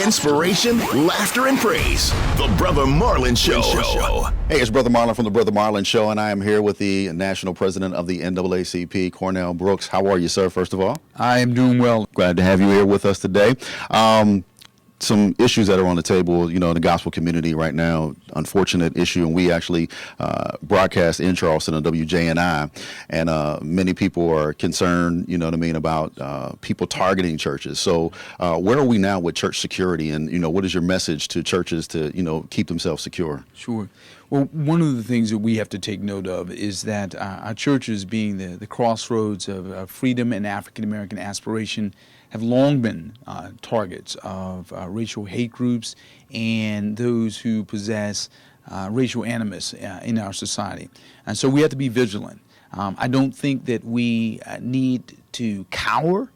Inspiration, laughter, and praise. The Brother Marlon Show. Hey, it's Brother Marlon from the Brother Marlon Show, and I am here with the National President of the NAACP, Cornell Brooks. How are you, sir, first of all? I am doing well. Glad to have you here with us today. Some issues that are on the table, in the gospel community right now, unfortunate issue, and we actually broadcast in Charleston on WJNI, and many people are concerned, about people targeting churches. So where are we now with church security, and, what is your message to churches to, keep themselves secure? Sure. Well, one of the things that we have to take note of is that our churches, being the crossroads of freedom and African-American aspiration, have long been targets of racial hate groups and those who possess racial animus in our society. And so we have to be vigilant. I don't think that we need to cower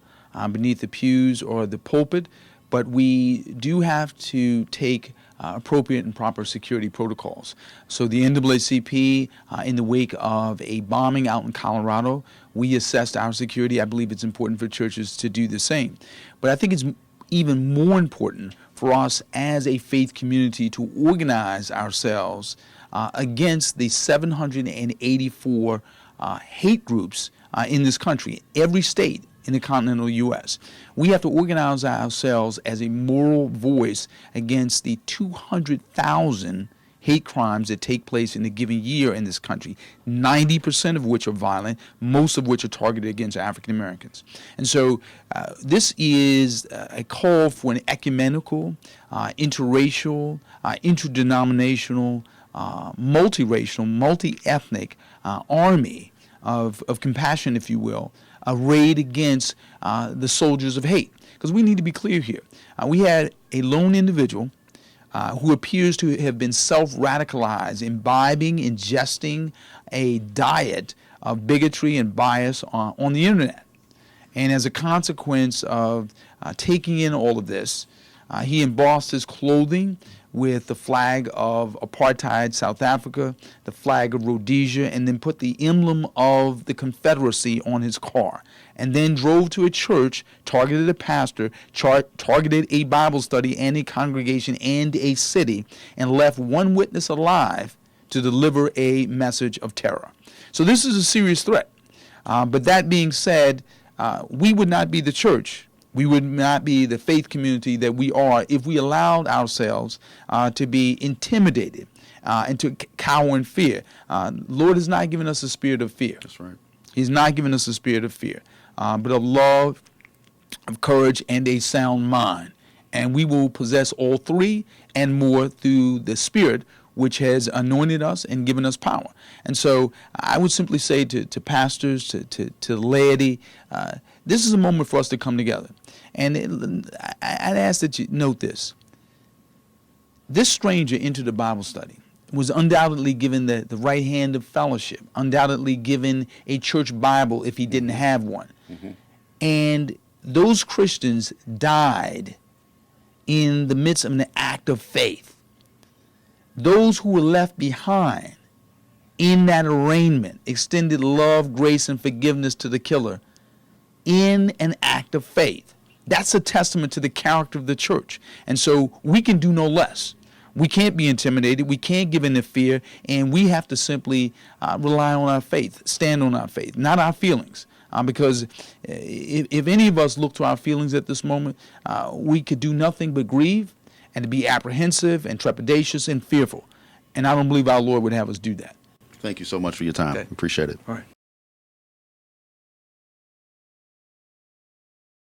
beneath the pews or the pulpit, but we do have to take appropriate and proper security protocols. So the NAACP, in the wake of a bombing out in Colorado, we assessed our security. I believe it's important for churches to do the same. But I think it's even more important for us as a faith community to organize ourselves against the 784 hate groups in this country, every state in the continental U.S. We have to organize ourselves as a moral voice against the 200,000 hate crimes that take place in a given year in this country, 90% of which are violent, most of which are targeted against African Americans. And so this is a call for an ecumenical, interracial, interdenominational, multiracial, multi-ethnic army of compassion, if you will, arrayed against the soldiers of hate. Because we need to be clear here. We had a lone individual who appears to have been self-radicalized, imbibing, ingesting a diet of bigotry and bias on the internet. And as a consequence of taking in all of this, he embossed his clothing with the flag of apartheid South Africa, the flag of Rhodesia, and then put the emblem of the Confederacy on his car, and then drove to a church, targeted a pastor, targeted a Bible study and a congregation and a city, and left one witness alive to deliver a message of terror. So this is a serious threat. But that being said, we would not be the church. We would not be the faith community that we are if we allowed ourselves to be intimidated and to cower in fear. Lord has not given us a spirit of fear. That's right. He's not given us a spirit of fear, but of love, of courage, and a sound mind. And we will possess all three and more through the Spirit, which has anointed us and given us power. And so I would simply say to pastors, to laity, this is a moment for us to come together. And I'd ask that you note this. This stranger entered the Bible study, was undoubtedly given the right hand of fellowship, undoubtedly given a church Bible if he didn't have one. Mm-hmm. And those Christians died in the midst of an act of faith. Those who were left behind in that arraignment extended love, grace, and forgiveness to the killer in an act of faith. That's a testament to the character of the church. And so we can do no less. We can't be intimidated. We can't give in to fear. And we have to simply rely on our faith, stand on our faith, not our feelings. Because if any of us look to our feelings at this moment, we could do nothing but grieve and to be apprehensive and trepidatious and fearful. And I don't believe our Lord would have us do that. Thank you so much for your time. Okay. Appreciate it. All right.